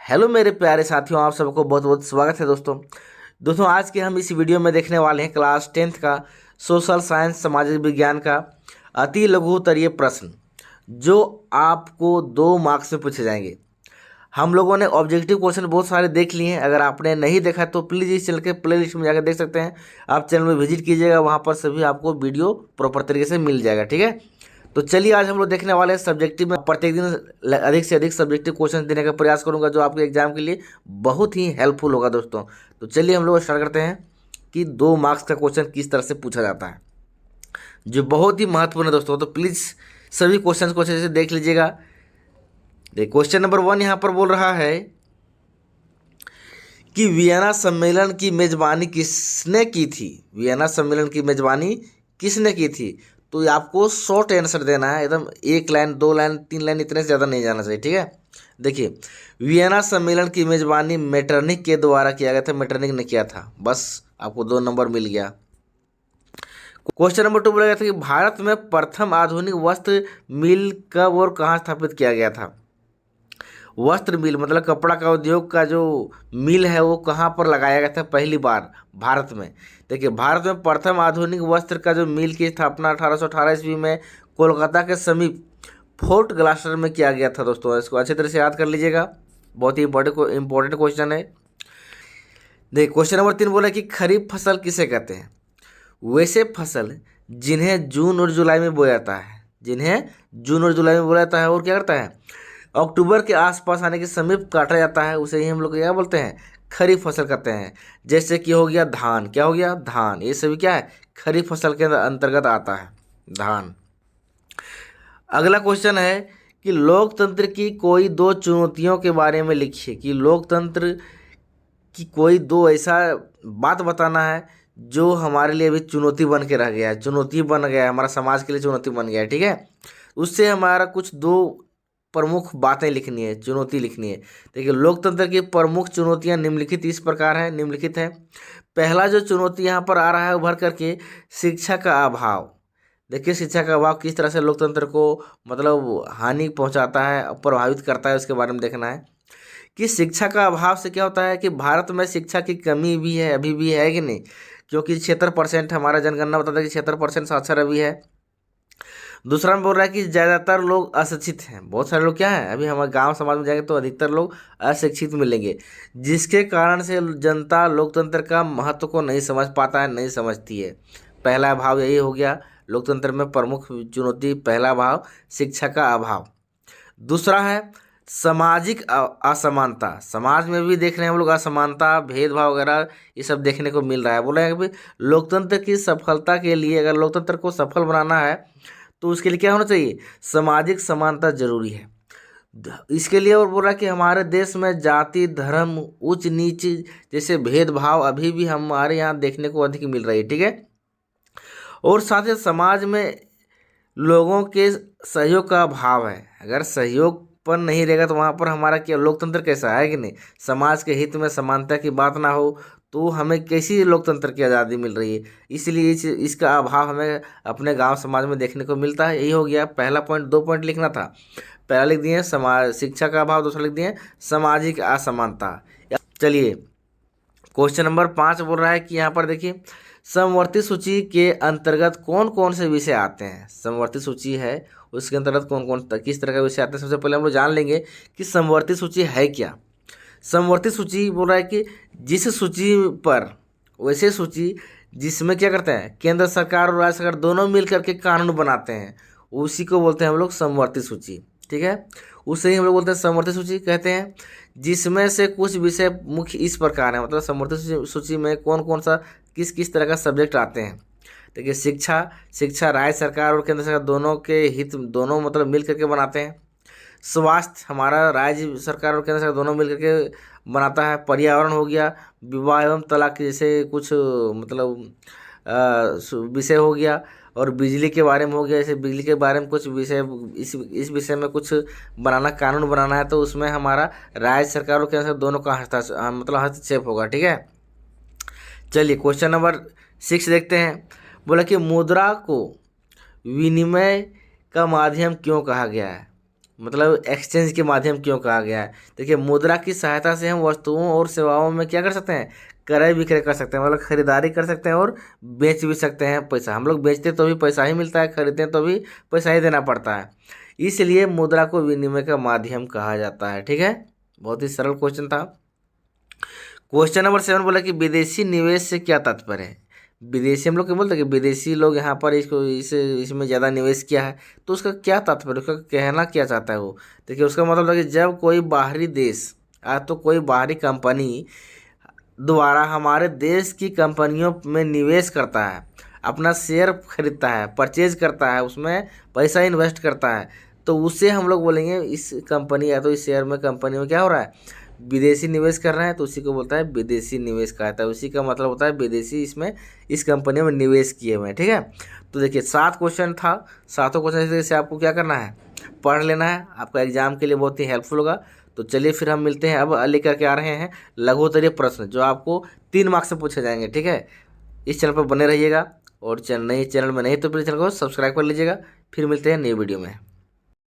Hello मेरे प्यारे साथियों, आप सबको बहुत बहुत स्वागत है दोस्तों आज के हम इस वीडियो में देखने वाले हैं क्लास 10th का सोशल साइंस सामाजिक विज्ञान का अति लघु उत्तरीय प्रश्न जो आपको 2 मार्क्स में पूछे जाएंगे। हम लोगों ने ऑब्जेक्टिव क्वेश्चन बहुत सारे देख लिए हैं। अगर आपने नहीं देखा तो प्लीज़ इस चैनल के प्ले लिस्ट में जाकर देख सकते हैं। आप चैनल में विजिट कीजिएगा, वहाँ पर सभी आपको वीडियो प्रॉपर तरीके से मिल जाएगा। ठीक है, तो चलिए आज हम लोग देखने वाले हैं सब्जेक्टिव में। प्रत्येक दिन अधिक से अधिक सब्जेक्टिव क्वेश्चन देने का प्रयास करूंगा जो आपके एग्जाम के लिए बहुत ही हेल्पफुल होगा दोस्तों। तो चलिए हम लोग स्टार्ट करते हैं कि 2 मार्क्स का क्वेश्चन किस तरह से पूछा जाता है, जो बहुत ही महत्वपूर्ण है दोस्तों। तो प्लीज़ सभी क्वेश्चन को अच्छे से देख लीजिएगा। क्वेश्चन नंबर 1 यहाँ पर बोल रहा है कि वियना सम्मेलन की मेजबानी किसने की थी। वियना सम्मेलन की मेजबानी किसने की थी? तो ये आपको शॉर्ट आंसर देना है, एकदम 1 लाइन 2 लाइन 3 लाइन, इतने से ज़्यादा नहीं जाना चाहिए। ठीक है, देखिए वियना सम्मेलन की मेजबानी मेटरनिक के द्वारा किया गया था। मेटरनिक ने किया था, बस आपको 2 नंबर मिल गया। क्वेश्चन नंबर 2 बोला गया था कि भारत में प्रथम आधुनिक वस्त्र मिल कब और कहाँ स्थापित किया गया था। वस्त्र मिल मतलब कपड़ा का उद्योग का जो मिल है वो कहाँ पर लगाया गया था पहली बार भारत में। देखिए भारत में प्रथम आधुनिक वस्त्र का जो मिल की स्थापना 1818 ईस्वी में कोलकाता के समीप फोर्ट ग्लास्टर में किया गया था दोस्तों। इसको अच्छी तरह से याद कर लीजिएगा, बहुत ही इंपॉर्टेंट क्वेश्चन है। देखिए क्वेश्चन नंबर 3 बोला कि खरीफ फसल किसे कहते हैं। वैसे फसल जिन्हें जून और जुलाई में बोया जाता है, जिन्हें जून और जुलाई में बोया जाता है और क्या करता है अक्टूबर के आसपास आने के समीप काटा जाता है, उसे ही हम लोग क्या बोलते हैं खरीफ फसल कहते हैं। जैसे कि हो गया धान, क्या हो गया धान, ये सभी क्या है खरीफ फसल के अंतर्गत आता है धान। अगला क्वेश्चन है कि लोकतंत्र की कोई 2 चुनौतियों के बारे में लिखिए। कि लोकतंत्र की कोई 2 ऐसा बात बताना है जो हमारे लिए अभी चुनौती बन के रह गया है, चुनौती बन गया है, हमारा समाज के लिए चुनौती बन गया है। ठीक है, उससे हमारा कुछ 2 प्रमुख बातें लिखनी है, चुनौती लिखनी है। देखिए लोकतंत्र की प्रमुख चुनौतियां निम्नलिखित इस प्रकार है, निम्नलिखित है। पहला जो चुनौती यहाँ पर आ रहा है उभर करके शिक्षा का अभाव। देखिए शिक्षा का अभाव किस तरह से लोकतंत्र को मतलब हानि पहुंचाता है, प्रभावित करता है, उसके बारे में देखना है कि शिक्षा का अभाव से क्या होता है कि भारत में शिक्षा की कमी भी है, अभी भी है कि नहीं, क्योंकि 76% हमारा जनगणना बताता है कि 76% साक्षर अभी है। दूसरा में बोल रहा है कि ज़्यादातर लोग अशिक्षित हैं। बहुत सारे लोग क्या हैं, अभी हमारे गांव समाज में जाएंगे तो अधिकतर लोग अशिक्षित मिलेंगे, जिसके कारण से जनता लोकतंत्र का महत्व को नहीं समझ पाता है, नहीं समझती है। पहला भाव यही हो गया लोकतंत्र में प्रमुख चुनौती, पहला भाव शिक्षा का अभाव। दूसरा है सामाजिक असमानता। समाज में भी देख रहे हैं हम लोग असमानता, भेदभाव वगैरह ये सब देखने को मिल रहा है। बोल रहे हैं कि लोकतंत्र की सफलता के लिए, अगर लोकतंत्र को सफल बनाना है तो उसके लिए क्या होना चाहिए, सामाजिक समानता जरूरी है। इसके लिए और बोल रहा है कि हमारे देश में जाति धर्म उच्च नीच जैसे भेदभाव अभी भी हमारे यहाँ देखने को अधिक मिल रही है। ठीक है, और साथ ही समाज में लोगों के सहयोग का अभाव है। अगर सहयोग पर नहीं रहेगा तो वहाँ पर हमारा क्या लोकतंत्र कैसा है कि नहीं, समाज के हित में समानता की बात ना हो तो हमें कैसी लोकतंत्र की आज़ादी मिल रही है। इसलिए इसका अभाव हमें अपने गांव समाज में देखने को मिलता है। यही हो गया पहला पॉइंट। 2 पॉइंट लिखना था, पहला लिख दिए समाज शिक्षा का अभाव, दूसरा लिख दिए सामाजिक असमानता। चलिए क्वेश्चन नंबर 5 बोल रहा है कि यहाँ पर देखिए समवर्ती सूची के अंतर्गत कौन कौन से विषय आते हैं। समवर्ती सूची है उसके अंतर्गत कौन कौन किस तरह का विषय आते हैं। सबसे पहले हम लोग जान लेंगे कि समवर्ती सूची है क्या। समवर्ती सूची बोल रहा है कि जिस सूची पर वैसे सूची जिसमें क्या करते हैं केंद्र सरकार और राज्य सरकार दोनों मिल करके कानून बनाते हैं, उसी को बोलते हैं हम लोग समवर्ती सूची। ठीक है, उसे ही हम लोग बोलते हैं समवर्ती सूची कहते हैं। जिसमें से कुछ विषय मुख्य इस प्रकार है, मतलब समवर्ती सूची में कौन कौन सा किस किस तरह का सब्जेक्ट आते हैं। देखिए शिक्षा राज्य सरकार और केंद्र सरकार दोनों के हित, दोनों मतलब मिल करके बनाते हैं। स्वास्थ्य हमारा राज्य सरकार और केंद्र सरकार दोनों मिल करके बनाता है। पर्यावरण हो गया, विवाह एवं तलाक जैसे कुछ मतलब विषय हो गया। और बिजली के बारे में हो गया, जैसे बिजली के बारे में कुछ विषय, इस विषय में कुछ बनाना, कानून बनाना है तो उसमें हमारा राज्य सरकार और केंद्र सरकार दोनों का हस्तक्षेप होगा। ठीक है, चलिए क्वेश्चन नंबर 6 देखते हैं। बोला कि मुद्रा को विनिमय का माध्यम क्यों कहा गया है। मतलब एक्सचेंज के माध्यम क्यों कहा गया है? देखिए, मुद्रा की सहायता से हम वस्तुओं और सेवाओं में क्या कर सकते हैं, क्रय विक्रय कर सकते हैं, मतलब खरीदारी कर सकते हैं और बेच भी सकते हैं। पैसा हम लोग बेचते तो भी पैसा ही मिलता है, खरीदते तो भी पैसा ही देना पड़ता है। इसलिए मुद्रा को विनिमय का माध्यम कहा जाता है। ठीक है, बहुत ही सरल क्वेश्चन था। क्वेश्चन नंबर 7 बोला कि विदेशी निवेश से क्या तात्पर्य है? विदेशी हम लोग क्या बोलते हैं कि विदेशी लोग यहाँ पर इसमें ज़्यादा निवेश किया है, तो उसका क्या तात्पर्य, उसका कहना क्या चाहता है वो? देखिए, उसका मतलब है कि जब कोई बाहरी देश तो कोई बाहरी कंपनी द्वारा हमारे देश की कंपनियों में निवेश करता है, अपना शेयर खरीदता है, परचेज करता है, उसमें पैसा इन्वेस्ट करता है, तो उसे हम लोग बोलेंगे इस कंपनी या तो इस शेयर में कंपनी में क्या हो रहा है, विदेशी निवेश कर रहे हैं, तो उसी को बोलता है विदेशी निवेश कहता है। उसी का मतलब होता है विदेशी इसमें इस कंपनी में निवेश किए हुए हैं। ठीक है, तो देखिए 7 क्वेश्चन था। 7 क्वेश्चन से आपको क्या करना है, पढ़ लेना है, आपका एग्जाम के लिए बहुत ही हेल्पफुल होगा। तो चलिए फिर हम मिलते हैं। अब लेकर के आ रहे हैं लघुत्तरीय प्रश्न, जो आपको 3 मार्क्स से पूछे जाएंगे। ठीक है, इस चैनल पर बने रहिएगा और नए चैनल में नहीं तो प्लीज चैनल को सब्सक्राइब कर लीजिएगा। फिर मिलते हैं नई वीडियो में।